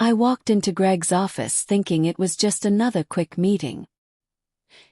I walked into Greg's office thinking it was just another quick meeting.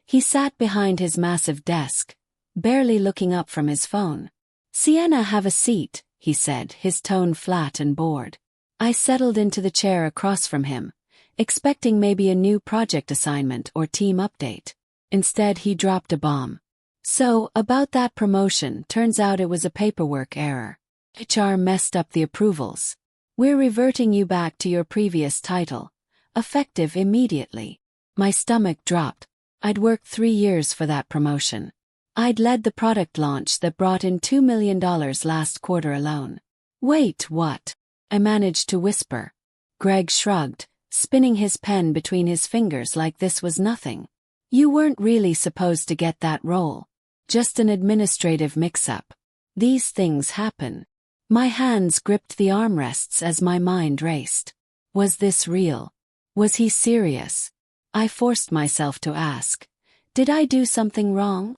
He sat behind his massive desk, barely looking up from his phone. "Sienna, have a seat," he said, his tone flat and bored. I settled into the chair across from him, expecting maybe a new project assignment or team update. Instead, he dropped a bomb. "So, about that promotion, turns out it was a paperwork error. HR messed up the approvals. We're reverting you back to your previous title, effective immediately." My stomach dropped. I'd worked 3 years for that promotion. I'd led the product launch that brought in $2 million last quarter alone. "Wait, what?" I managed to whisper. Greg shrugged, spinning his pen between his fingers like this was nothing. "You weren't really supposed to get that role. Just an administrative mix-up. These things happen." My hands gripped the armrests as my mind raced. Was this real? Was he serious? I forced myself to ask, did I do something wrong?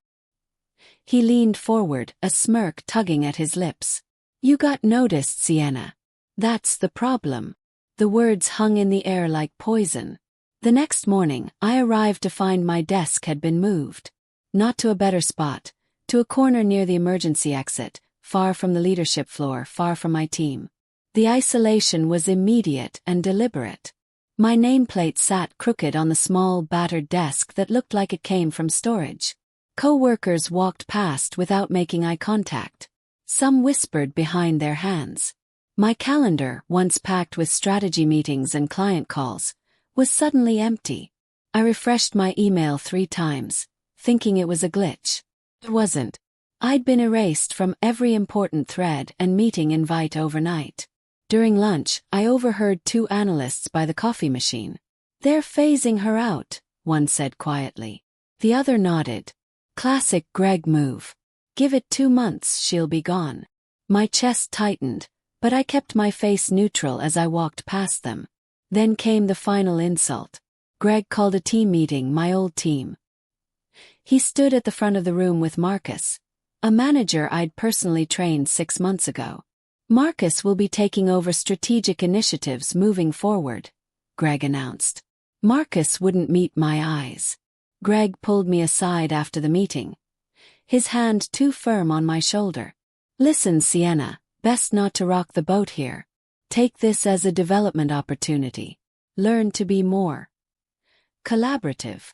He leaned forward, a smirk tugging at his lips. "You got noticed, Sienna. That's the problem." The words hung in the air like poison. The next morning, I arrived to find my desk had been moved. Not to a better spot, to a corner near the emergency exit, far from the leadership floor, far from my team. The isolation was immediate and deliberate. My nameplate sat crooked on the small, battered desk that looked like it came from storage. Co-workers walked past without making eye contact. Some whispered behind their hands. My calendar, once packed with strategy meetings and client calls, was suddenly empty. I refreshed my email 3 times, thinking it was a glitch. It wasn't. I'd been erased from every important thread and meeting invite overnight. During lunch, I overheard 2 analysts by the coffee machine. "They're phasing her out," one said quietly. The other nodded. "Classic Greg move. Give it 2 months, she'll be gone." My chest tightened, but I kept my face neutral as I walked past them. Then came the final insult. Greg called a team meeting, my old team. He stood at the front of the room with Marcus, a manager I'd personally trained 6 months ago. "Marcus will be taking over strategic initiatives moving forward," Greg announced. Marcus wouldn't meet my eyes. Greg pulled me aside after the meeting, his hand too firm on my shoulder. "Listen, Sienna, best not to rock the boat here. Take this as a development opportunity. Learn to be more collaborative."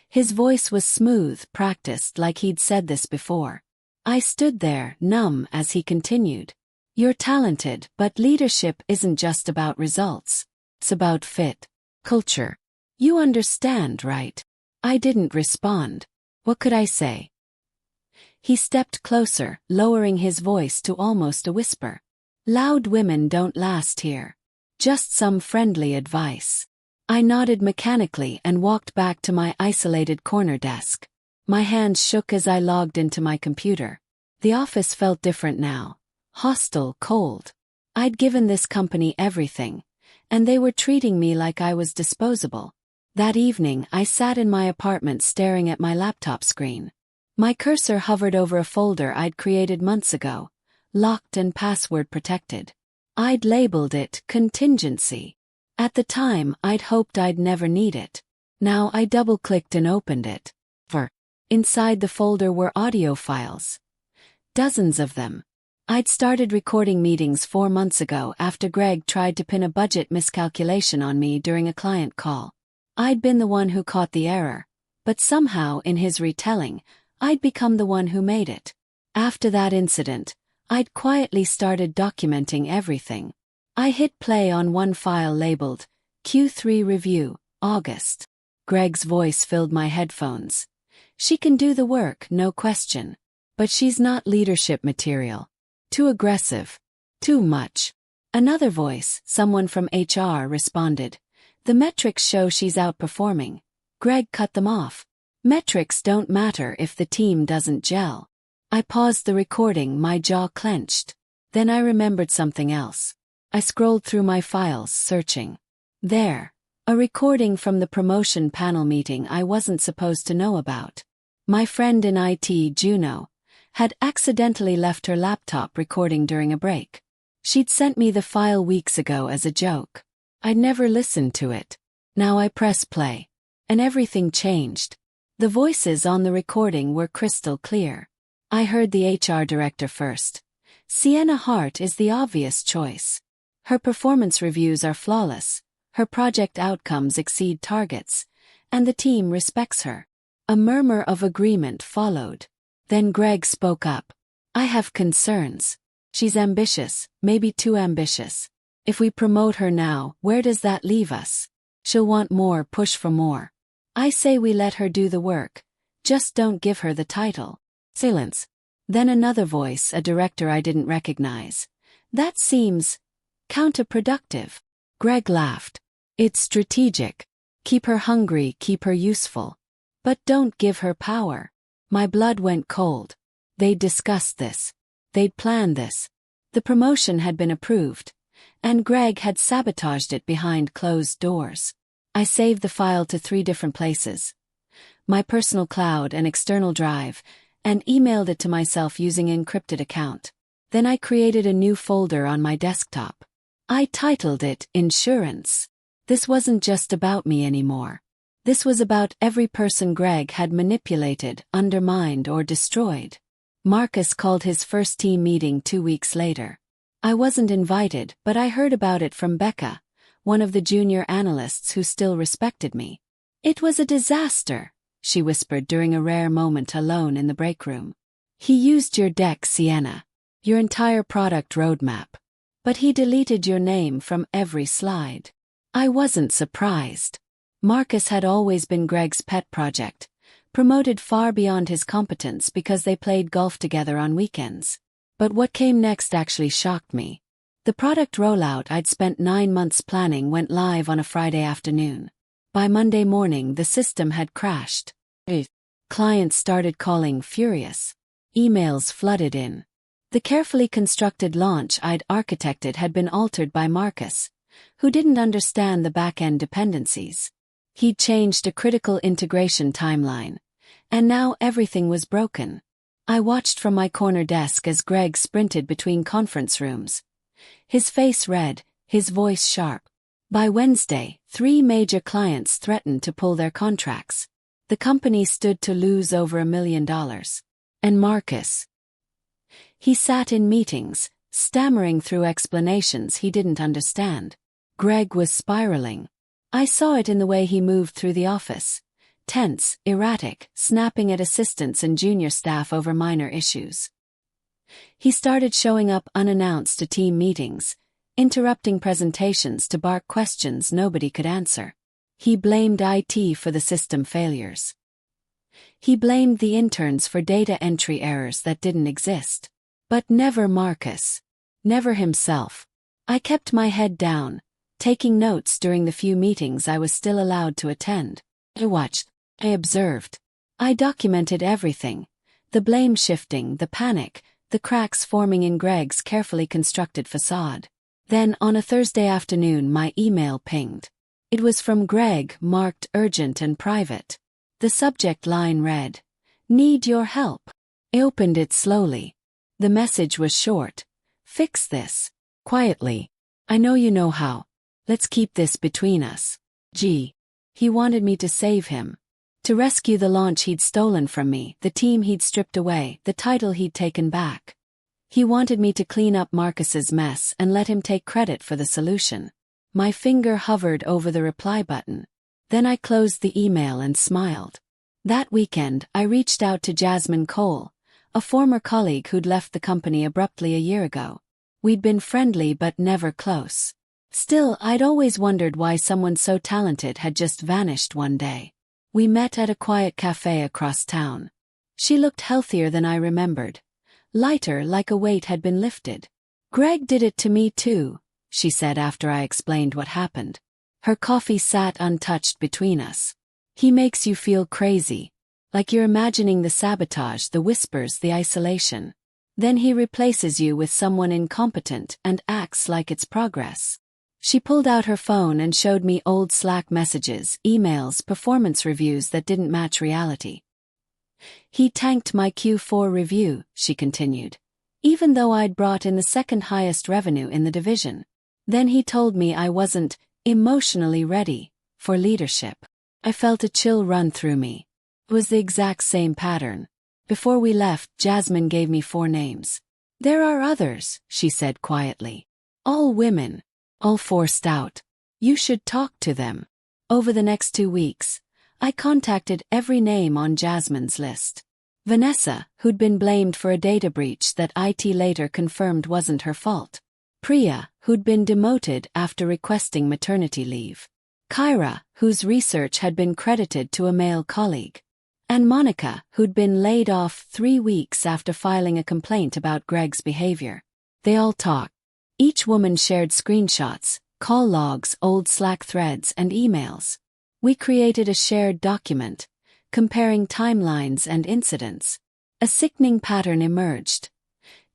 His voice was smooth, practiced, like he'd said this before. I stood there, numb, as he continued. "You're talented, but leadership isn't just about results. It's about fit, culture. You understand, right?" I didn't respond. What could I say? He stepped closer, lowering his voice to almost a whisper. "Loud women don't last here. Just some friendly advice." I nodded mechanically and walked back to my isolated corner desk. My hands shook as I logged into my computer. The office felt different now. Hostile, cold. I'd given this company everything, and they were treating me like I was disposable. That evening, I sat in my apartment staring at my laptop screen. My cursor hovered over a folder I'd created months ago, locked and password protected. I'd labeled it Contingency. At the time, I'd hoped I'd never need it. Now I double-clicked and opened it. Inside the folder were audio files. Dozens of them. I'd started recording meetings 4 months ago after Greg tried to pin a budget miscalculation on me during a client call. I'd been the one who caught the error, but somehow in his retelling, I'd become the one who made it. After that incident, I'd quietly started documenting everything. I hit play on one file labeled Q3 Review, August. Greg's voice filled my headphones. "She can do the work, no question. But she's not leadership material. Too aggressive. Too much." Another voice, someone from HR, responded. "The metrics show she's outperforming." Greg cut them off. "Metrics don't matter if the team doesn't gel." I paused the recording, my jaw clenched. Then I remembered something else. I scrolled through my files, searching. There. A recording from the promotion panel meeting I wasn't supposed to know about. My friend in IT, Juno, had accidentally left her laptop recording during a break. She'd sent me the file weeks ago as a joke. I'd never listened to it. Now I press play. And everything changed. The voices on the recording were crystal clear. I heard the HR director first. Sienna Hart is the obvious choice. Her performance reviews are flawless, her project outcomes exceed targets, and the team respects her. A murmur of agreement followed. Then Greg spoke up. I have concerns. She's ambitious, maybe too ambitious. If we promote her now, where does that leave us? She'll want more, push for more. I say we let her do the work. Just don't give her the title. Silence. Then another voice, a director I didn't recognize. That seems counterproductive. Greg laughed. It's strategic. Keep her hungry, keep her useful. But don't give her power. My blood went cold. They'd discussed this. They'd planned this. The promotion had been approved, and Greg had sabotaged it behind closed doors. I saved the file to 3 different places. My personal cloud and external drive, and emailed it to myself using an encrypted account. Then I created a new folder on my desktop. I titled it Insurance. This wasn't just about me anymore. This was about every person Greg had manipulated, undermined, or destroyed. Marcus called his first team meeting 2 weeks later. I wasn't invited, but I heard about it from Becca, one of the junior analysts who still respected me. It was a disaster, she whispered during a rare moment alone in the break room. He used your deck, Sienna. Your entire product roadmap. But he deleted your name from every slide. I wasn't surprised. Marcus had always been Greg's pet project, promoted far beyond his competence because they played golf together on weekends. But what came next actually shocked me. The product rollout I'd spent 9 months planning went live on a Friday afternoon. By Monday morning the system had crashed. Clients started calling furious. Emails flooded in. The carefully constructed launch I'd architected had been altered by Marcus, who didn't understand the back-end dependencies. He'd changed a critical integration timeline, and now everything was broken. I watched from my corner desk as Greg sprinted between conference rooms. His face red, his voice sharp. By Wednesday, 3 major clients threatened to pull their contracts. The company stood to lose over $1 million. And Marcus? He sat in meetings, stammering through explanations he didn't understand. Greg was spiraling. I saw it in the way he moved through the office. Tense, erratic, snapping at assistants and junior staff over minor issues. He started showing up unannounced to team meetings, interrupting presentations to bark questions nobody could answer. He blamed IT for the system failures. He blamed the interns for data entry errors that didn't exist. But never Marcus. Never himself. I kept my head down, taking notes during the few meetings I was still allowed to attend. I watched. I observed. I documented everything. The blame shifting, the panic, the cracks forming in Greg's carefully constructed facade. Then, on a Thursday afternoon, my email pinged. It was from Greg, marked urgent and private. The subject line read, "Need your help." I opened it slowly. The message was short. "Fix this. Quietly. I know you know how. Let's keep this between us." Gee. He wanted me to save him. To rescue the launch he'd stolen from me, the team he'd stripped away, the title he'd taken back. He wanted me to clean up Marcus's mess and let him take credit for the solution. My finger hovered over the reply button. Then I closed the email and smiled. That weekend, I reached out to Jasmine Cole, a former colleague who'd left the company abruptly a year ago. We'd been friendly but never close. Still, I'd always wondered why someone so talented had just vanished one day. We met at a quiet cafe across town. She looked healthier than I remembered. Lighter, like a weight had been lifted. "Greg did it to me too," she said after I explained what happened. Her coffee sat untouched between us. "He makes you feel crazy. Like you're imagining the sabotage, the whispers, the isolation. Then he replaces you with someone incompetent and acts like it's progress." She pulled out her phone and showed me old Slack messages, emails, performance reviews that didn't match reality. "He tanked my Q4 review," she continued, "even though I'd brought in the second highest revenue in the division. Then he told me I wasn't emotionally ready for leadership. I felt a chill run through me. It was the exact same pattern. Before we left, Jasmine gave me 4 names. There are others, she said quietly. All women. All forced out. You should talk to them. Over the next 2 weeks, I contacted every name on Jasmine's list. Vanessa, who'd been blamed for a data breach that IT later confirmed wasn't her fault. Priya, who'd been demoted after requesting maternity leave. Kyra, whose research had been credited to a male colleague. And Monica, who'd been laid off 3 weeks after filing a complaint about Greg's behavior. They all talked. Each woman shared screenshots, call logs, old Slack threads, and emails. We created a shared document, comparing timelines and incidents. A sickening pattern emerged.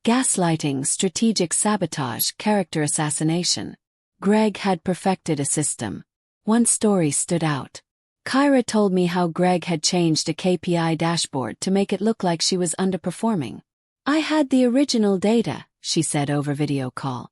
Gaslighting, strategic sabotage, character assassination. Greg had perfected a system. One story stood out. Kyra told me how Greg had changed a KPI dashboard to make it look like she was underperforming. I had the original data, she said over video call.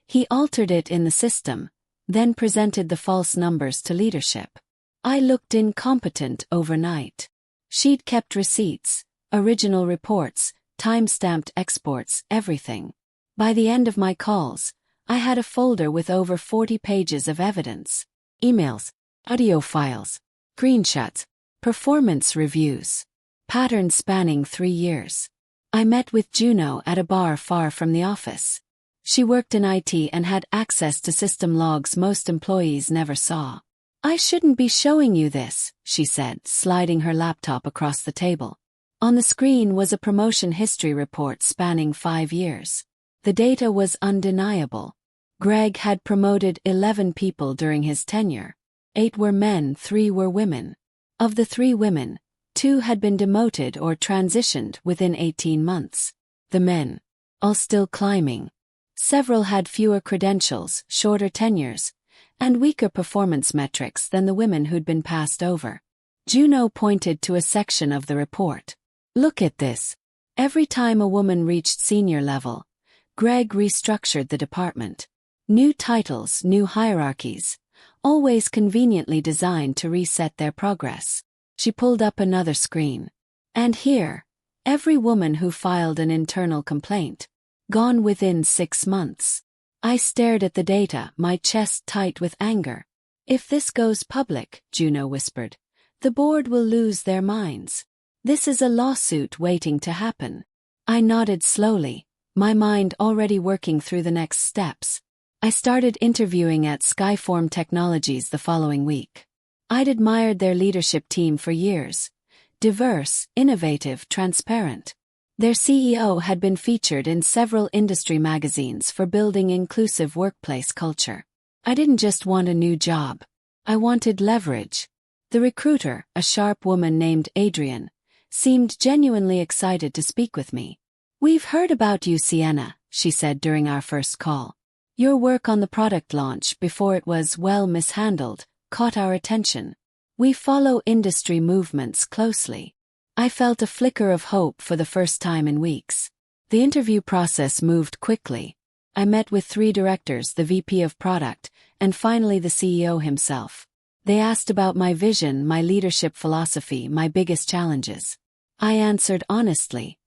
He altered it in the system, then presented the false numbers to leadership. I looked incompetent overnight. She'd kept receipts, original reports, time-stamped exports, everything. By the end of my calls, I had a folder with over 40 pages of evidence. Emails, audio files, screenshots, performance reviews. Patterns spanning 3 years. I met with Juno at a bar far from the office. She worked in IT and had access to system logs most employees never saw. I shouldn't be showing you this, she said, sliding her laptop across the table. On the screen was a promotion history report spanning 5 years. The data was undeniable. Greg had promoted 11 people during his tenure. 8 were men, 3 were women. Of the 3 women, 2 had been demoted or transitioned within 18 months. The men, all still climbing. Several had fewer credentials, shorter tenures, and weaker performance metrics than the women who'd been passed over. Juno pointed to a section of the report. Look at this. Every time a woman reached senior level, Greg restructured the department. New titles, new hierarchies, always conveniently designed to reset their progress. She pulled up another screen. And here, every woman who filed an internal complaint, gone within 6 months. I stared at the data, my chest tight with anger. If this goes public, Juno whispered, the board will lose their minds. This is a lawsuit waiting to happen. I nodded slowly, my mind already working through the next steps. I started interviewing at Skyform Technologies the following week. I'd admired their leadership team for years. Diverse, innovative, transparent. Their CEO had been featured in several industry magazines for building inclusive workplace culture. I didn't just want a new job. I wanted leverage. The recruiter, a sharp woman named Adrian, seemed genuinely excited to speak with me. We've heard about you, Sienna, she said during our first call. Your work on the product launch before it was well mishandled caught our attention. We follow industry movements closely. I felt a flicker of hope for the first time in weeks. The interview process moved quickly. I met with 3 directors, the VP of product, and finally the CEO himself. They asked about my vision, my leadership philosophy, my biggest challenges. I answered honestly,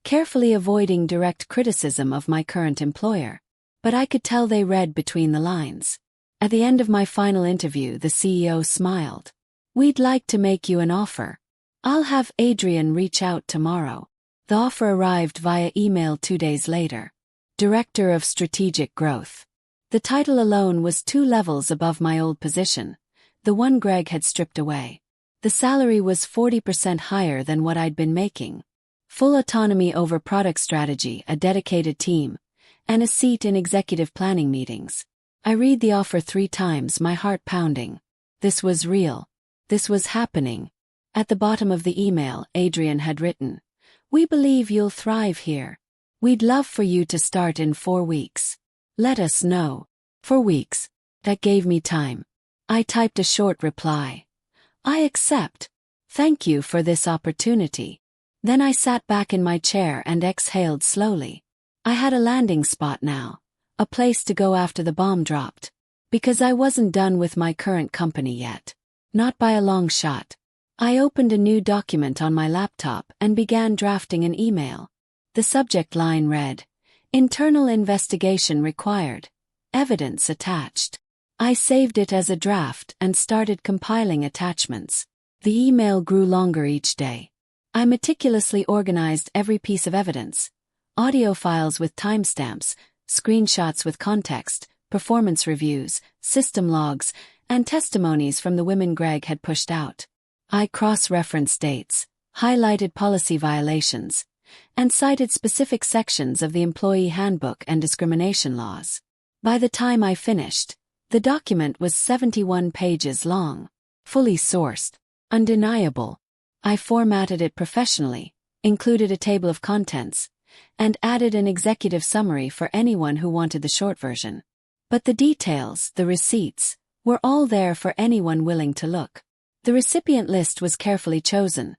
carefully avoiding direct criticism of my current employer. But I could tell they read between the lines. At the end of my final interview, the CEO smiled. We'd like to make you an offer. I'll have Adrian reach out tomorrow. The offer arrived via email 2 days later. Director of Strategic Growth. The title alone was 2 levels above my old position, the one Greg had stripped away. The salary was 40% higher than what I'd been making. Full autonomy over product strategy, a dedicated team, and a seat in executive planning meetings. I read the offer 3 times, my heart pounding. This was real. This was happening. At the bottom of the email, Adrian had written, "We believe you'll thrive here. We'd love for you to start in 4 weeks. Let us know." 4 weeks. That gave me time. I typed a short reply. I accept. Thank you for this opportunity. Then I sat back in my chair and exhaled slowly. I had a landing spot now. A place to go after the bomb dropped. Because I wasn't done with my current company yet. Not by a long shot. I opened a new document on my laptop and began drafting an email. The subject line read, "Internal investigation required. Evidence attached." I saved it as a draft and started compiling attachments. The email grew longer each day. I meticulously organized every piece of evidence. Audio files with timestamps, screenshots with context, performance reviews, system logs, and testimonies from the women Greg had pushed out. I cross-referenced dates, highlighted policy violations, and cited specific sections of the employee handbook and discrimination laws. By the time I finished, the document was 71 pages long, fully sourced, undeniable. I formatted it professionally, included a table of contents, and added an executive summary for anyone who wanted the short version. But the details, the receipts, were all there for anyone willing to look. The recipient list was carefully chosen: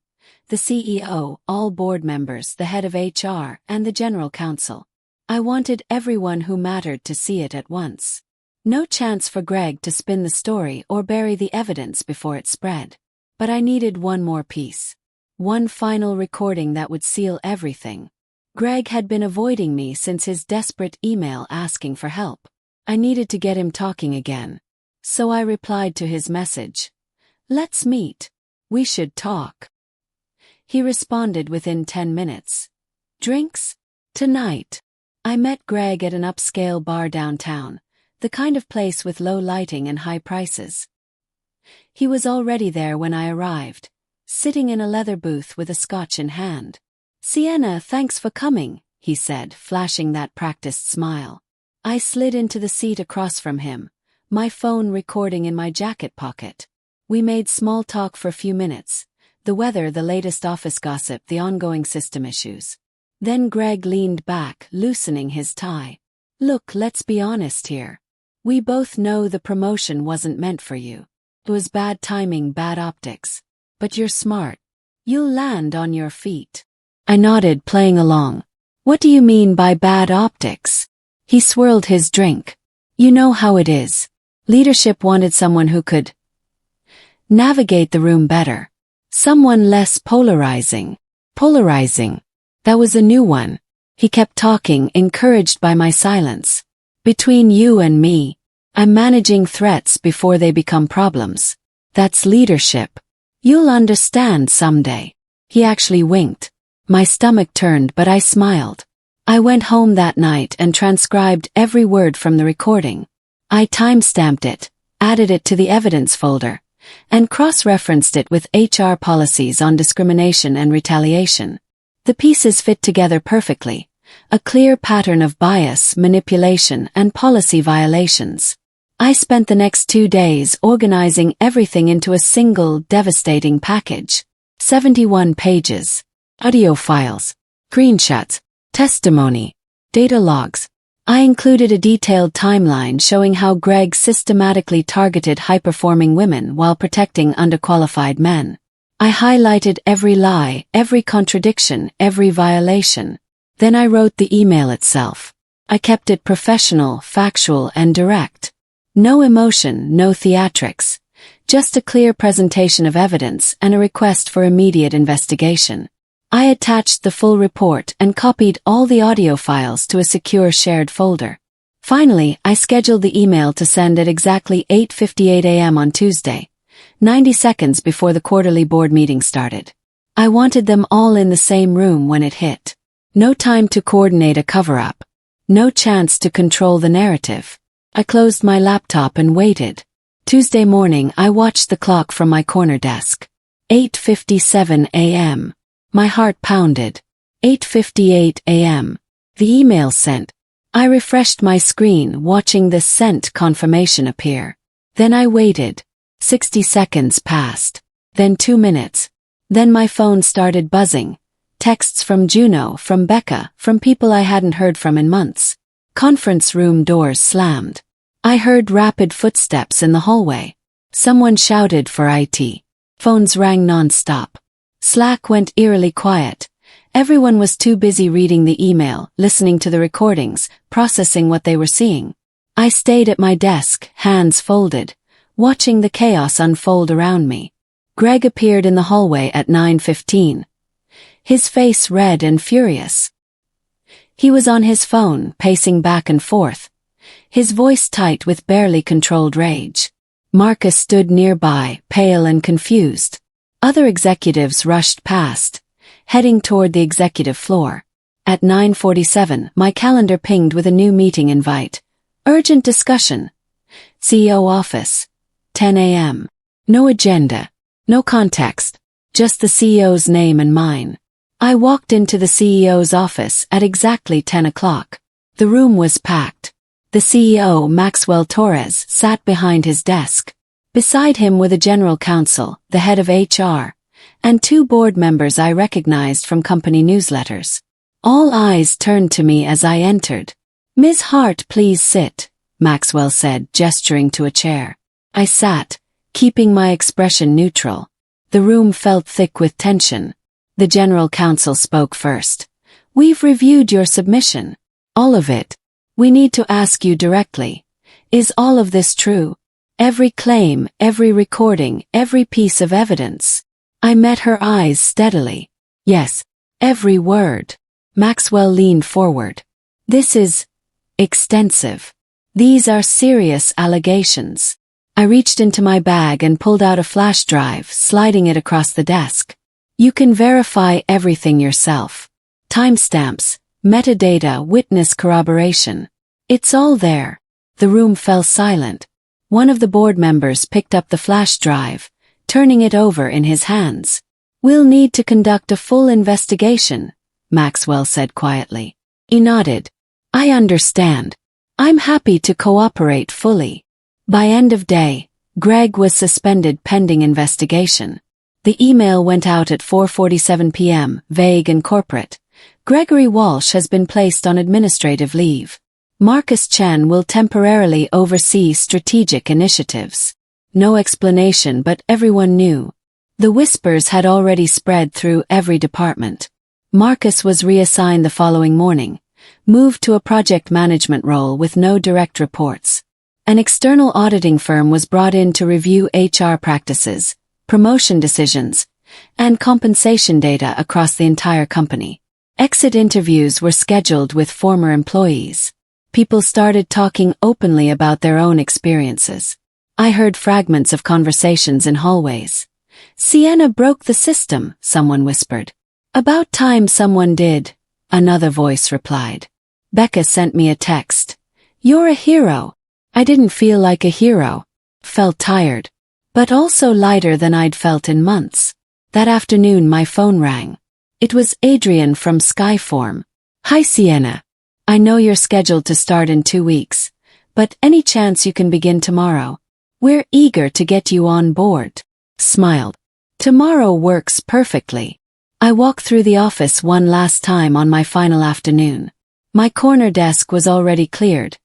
the CEO, all board members, the head of HR, and the general counsel. I wanted everyone who mattered to see it at once. No chance for Greg to spin the story or bury the evidence before it spread. But I needed one more piece. One final recording that would seal everything. Greg had been avoiding me since his desperate email asking for help. I needed to get him talking again. So I replied to his message. "Let's meet. We should talk." He responded within 10 minutes. "Drinks? Tonight." I met Greg at an upscale bar downtown, the kind of place with low lighting and high prices. He was already there when I arrived, sitting in a leather booth with a scotch in hand. "Sienna, thanks for coming," he said, flashing that practiced smile. I slid into the seat across from him, my phone recording in my jacket pocket. We made small talk for a few minutes, the weather, the latest office gossip, the ongoing system issues. Then Greg leaned back, loosening his tie. "Look, let's be honest here. We both know the promotion wasn't meant for you. It was bad timing, bad optics. But you're smart. You'll land on your feet." I nodded, playing along. "What do you mean by bad optics?" He swirled his drink. "You know how it is. Leadership wanted someone who could navigate the room better. Someone less polarizing. Polarizing. That was a new one." He kept talking, encouraged by my silence. "Between you and me, I'm managing threats before they become problems. That's leadership. You'll understand someday." He actually winked. My stomach turned, but I smiled. I went home that night and transcribed every word from the recording. I timestamped it, added it to the evidence folder, and cross-referenced it with HR policies on discrimination and retaliation. The pieces fit together perfectly. A clear pattern of bias, manipulation, and policy violations. I spent the next 2 days organizing everything into a single, devastating package. 71 pages. Audio files. Screenshots. Testimony. Data logs. I included a detailed timeline showing how Greg systematically targeted high-performing women while protecting underqualified men. I highlighted every lie, every contradiction, every violation. Then I wrote the email itself. I kept it professional, factual, and direct. No emotion, no theatrics. Just a clear presentation of evidence and a request for immediate investigation. I attached the full report and copied all the audio files to a secure shared folder. Finally, I scheduled the email to send at exactly 8:58 a.m. on Tuesday, 90 seconds before the quarterly board meeting started. I wanted them all in the same room when it hit. No time to coordinate a cover-up. No chance to control the narrative. I closed my laptop and waited. Tuesday morning, I watched the clock from my corner desk. 8:57 a.m. My heart pounded. 8:58 a.m. The email sent. I refreshed my screen, watching the sent confirmation appear. Then I waited. 60 seconds passed. Then 2 minutes. Then my phone started buzzing. Texts from Juno, from Becca, from people I hadn't heard from in months. Conference room doors slammed. I heard rapid footsteps in the hallway. Someone shouted for IT. Phones rang non-stop. Slack went eerily quiet. Everyone was too busy reading the email, listening to the recordings, processing what they were seeing. I stayed at my desk, hands folded, watching the chaos unfold around me. Greg appeared in the hallway at 9:15. His face red and furious. He was on his phone, pacing back and forth, his voice tight with barely controlled rage. Marcus stood nearby, pale and confused. Other executives rushed past, heading toward the executive floor. At 9:47, my calendar pinged with a new meeting invite. Urgent discussion. CEO office. 10 a.m. No agenda. No context. Just the CEO's name and mine. I walked into the CEO's office at exactly 10 o'clock. The room was packed. The CEO, Maxwell Torres, sat behind his desk. Beside him were the general counsel, the head of HR, and two board members I recognized from company newsletters. All eyes turned to me as I entered. "Ms. Hart, please sit," Maxwell said, gesturing to a chair. I sat, keeping my expression neutral. The room felt thick with tension. The general counsel spoke first. "We've reviewed your submission. All of it. We need to ask you directly. Is all of this true? Every claim, every recording, every piece of evidence?" I met her eyes steadily. "Yes, every word." Maxwell leaned forward. "This is extensive. These are serious allegations." I reached into my bag and pulled out a flash drive, sliding it across the desk. "You can verify everything yourself. Timestamps, metadata, witness corroboration. It's all there." The room fell silent. One of the board members picked up the flash drive, turning it over in his hands. "We'll need to conduct a full investigation," Maxwell said quietly. He nodded. "I understand. I'm happy to cooperate fully." By end of day, Greg was suspended pending investigation. The email went out at 4:47 p.m., vague and corporate. "Gregory Walsh has been placed on administrative leave. Marcus Chen will temporarily oversee strategic initiatives." No explanation, but everyone knew. The whispers had already spread through every department. Marcus was reassigned the following morning, moved to a project management role with no direct reports. An external auditing firm was brought in to review HR practices, promotion decisions, and compensation data across the entire company. Exit interviews were scheduled with former employees. People started talking openly about their own experiences. I heard fragments of conversations in hallways. "Sienna broke the system," someone whispered. "About time someone did," another voice replied. Becca sent me a text. "You're a hero." I didn't feel like a hero. Felt tired. But also lighter than I'd felt in months. That afternoon my phone rang. It was Adrian from Skyform. "Hi Sienna. I know you're scheduled to start in 2 weeks, but any chance you can begin tomorrow? We're eager to get you on board." Smiled. "Tomorrow works perfectly." I walked through the office one last time on my final afternoon. My corner desk was already cleared.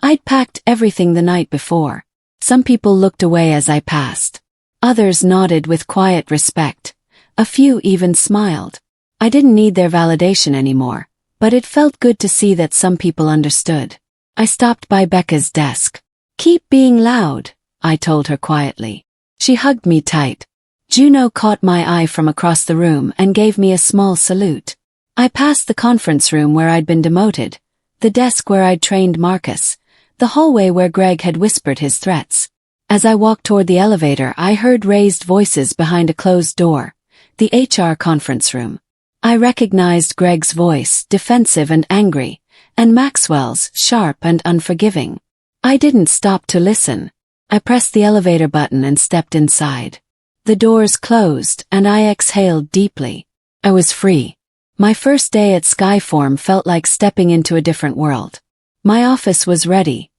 I'd packed everything the night before. Some people looked away as I passed. Others nodded with quiet respect. A few even smiled. I didn't need their validation anymore, but it felt good to see that some people understood. I stopped by Becca's desk. "Keep being loud," I told her quietly. She hugged me tight. Juno caught my eye from across the room and gave me a small salute. I passed the conference room where I'd been demoted, the desk where I'd trained Marcus, the hallway where Greg had whispered his threats. As I walked toward the elevator, I heard raised voices behind a closed door, the HR conference room. I recognized Greg's voice, defensive and angry, and Maxwell's, sharp and unforgiving. I didn't stop to listen. I pressed the elevator button and stepped inside. The doors closed, and I exhaled deeply. I was free. My first day at Skyform felt like stepping into a different world. My office was ready,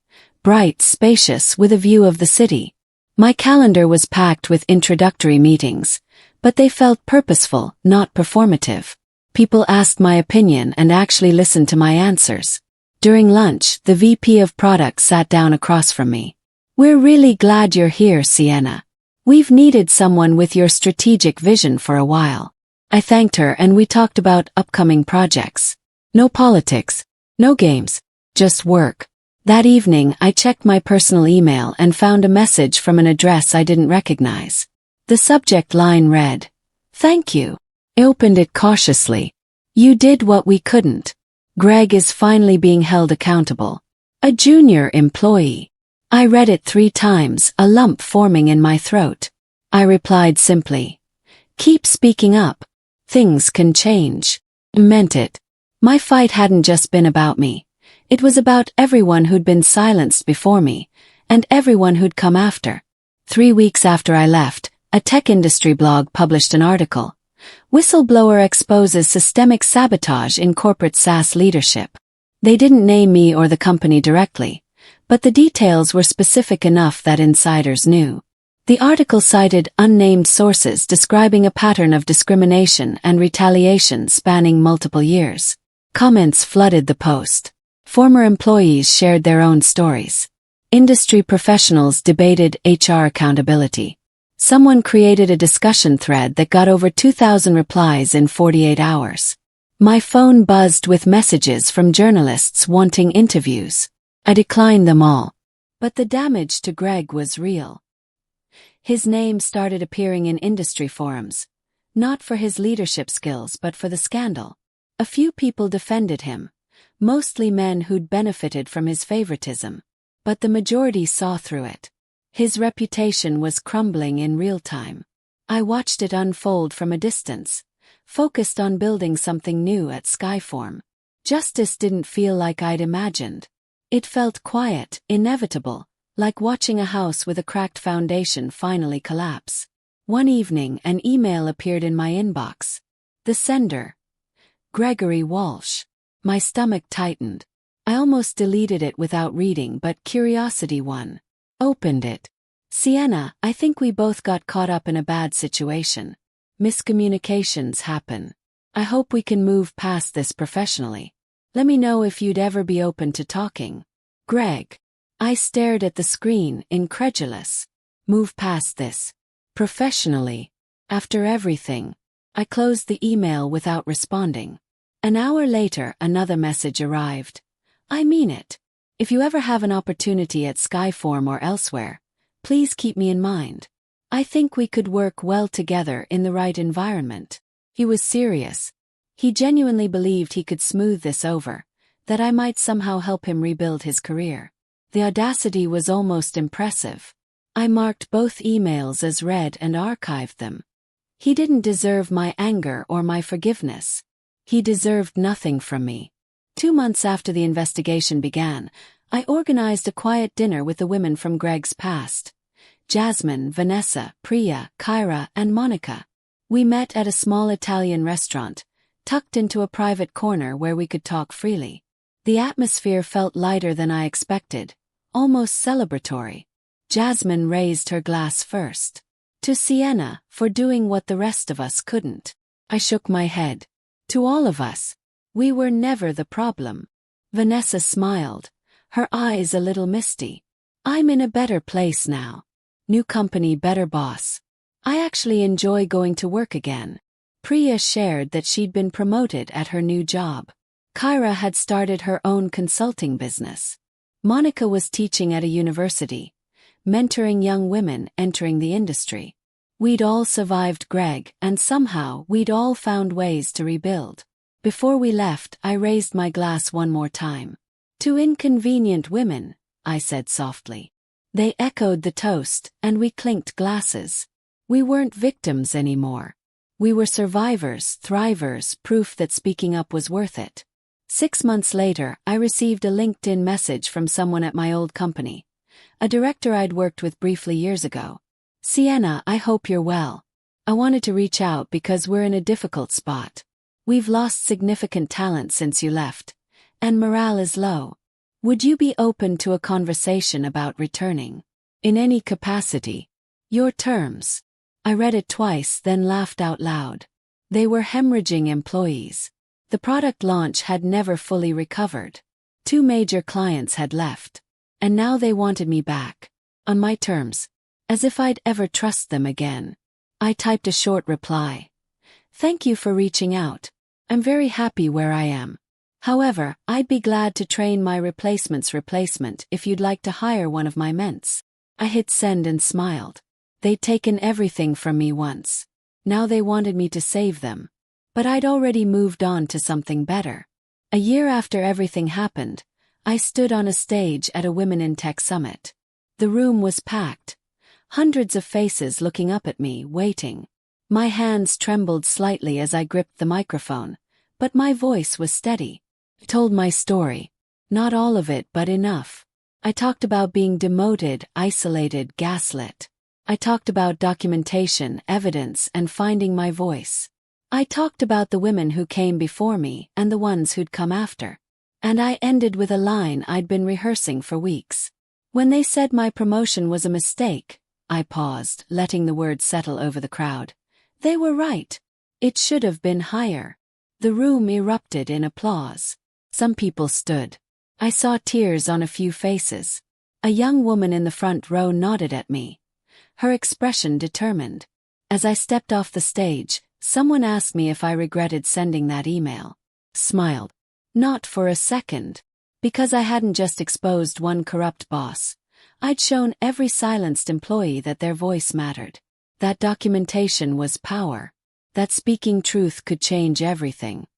bright, spacious, with a view of the city. My calendar was packed with introductory meetings, but they felt purposeful, not performative. People asked my opinion and actually listened to my answers. During lunch, the VP of Product sat down across from me. "We're really glad you're here, Sienna. We've needed someone with your strategic vision for a while." I thanked her and we talked about upcoming projects. No politics, no games, just work. That evening, I checked my personal email and found a message from an address I didn't recognize. The subject line read, "Thank you." I opened it cautiously. "You did what we couldn't. Greg is finally being held accountable. A junior employee." I read it 3 times, a lump forming in my throat. I replied simply, "Keep speaking up. Things can change." I meant it. My fight hadn't just been about me. It was about everyone who'd been silenced before me, and everyone who'd come after. 3 weeks after I left, a tech industry blog published an article. Whistleblower exposes systemic sabotage in corporate SaaS leadership. They didn't name me or the company directly, but the details were specific enough that insiders knew. The article cited unnamed sources describing a pattern of discrimination and retaliation spanning multiple years. Comments flooded the post. Former employees shared their own stories. Industry professionals debated HR accountability. Someone created a discussion thread that got over 2,000 replies in 48 hours. My phone buzzed with messages from journalists wanting interviews. I declined them all. But the damage to Greg was real. His name started appearing in industry forums, not for his leadership skills but for the scandal. A few people defended him, mostly men who'd benefited from his favoritism, but the majority saw through it. His reputation was crumbling in real time. I watched it unfold from a distance, focused on building something new at Skyform. Justice didn't feel like I'd imagined. It felt quiet, inevitable, like watching a house with a cracked foundation finally collapse. One evening, an email appeared in my inbox. The sender, Gregory Walsh. My stomach tightened. I almost deleted it without reading, but curiosity won. Opened it. "Sienna, I think we both got caught up in a bad situation. Miscommunications happen. I hope we can move past this professionally. Let me know if you'd ever be open to talking. Greg." I stared at the screen, incredulous. Move past this. Professionally. After everything. I closed the email without responding. An hour later, another message arrived. "I mean it. If you ever have an opportunity at Skyform or elsewhere, please keep me in mind. I think we could work well together in the right environment." He was serious. He genuinely believed he could smooth this over, that I might somehow help him rebuild his career. The audacity was almost impressive. I marked both emails as read and archived them. He didn't deserve my anger or my forgiveness. He deserved nothing from me. 2 months after the investigation began, I organized a quiet dinner with the women from Greg's past. Jasmine, Vanessa, Priya, Kyra, and Monica. We met at a small Italian restaurant, tucked into a private corner where we could talk freely. The atmosphere felt lighter than I expected, almost celebratory. Jasmine raised her glass first. "To Sienna, for doing what the rest of us couldn't." I shook my head. "To all of us. We were never the problem." Vanessa smiled, her eyes a little misty. "I'm in a better place now. New company, better boss. I actually enjoy going to work again." Priya shared that she'd been promoted at her new job. Kyra had started her own consulting business. Monica was teaching at a university, mentoring young women entering the industry. We'd all survived Greg, and somehow we'd all found ways to rebuild. Before we left, I raised my glass one more time. "To inconvenient women," I said softly. They echoed the toast, and we clinked glasses. We weren't victims anymore. We were survivors, thrivers, proof that speaking up was worth it. 6 months later, I received a LinkedIn message from someone at my old company, a director I'd worked with briefly years ago. "Sienna, I hope you're well. I wanted to reach out because we're in a difficult spot. We've lost significant talent since you left, and morale is low. Would you be open to a conversation about returning? In any capacity. Your terms." I read it twice, then laughed out loud. They were hemorrhaging employees. The product launch had never fully recovered. 2 major clients had left. And now they wanted me back. On my terms. As if I'd ever trust them again. I typed a short reply. "Thank you for reaching out. I'm very happy where I am. However, I'd be glad to train my replacement's replacement if you'd like to hire one of my ments. I hit send and smiled. They'd taken everything from me once. Now they wanted me to save them. But I'd already moved on to something better. A year after everything happened, I stood on a stage at a Women in Tech Summit. The room was packed. Hundreds of faces looking up at me, waiting. My hands trembled slightly as I gripped the microphone, but my voice was steady. I told my story. Not all of it, but enough. I talked about being demoted, isolated, gaslit. I talked about documentation, evidence, and finding my voice. I talked about the women who came before me and the ones who'd come after. And I ended with a line I'd been rehearsing for weeks. When they said my promotion was a mistake, I paused, letting the words settle over the crowd. They were right. It should have been higher. The room erupted in applause. Some people stood. I saw tears on a few faces. A young woman in the front row nodded at me, her expression determined. As I stepped off the stage, someone asked me if I regretted sending that email. Smiled. Not for a second. Because I hadn't just exposed one corrupt boss. I'd shown every silenced employee that their voice mattered. That documentation was power. That speaking truth could change everything.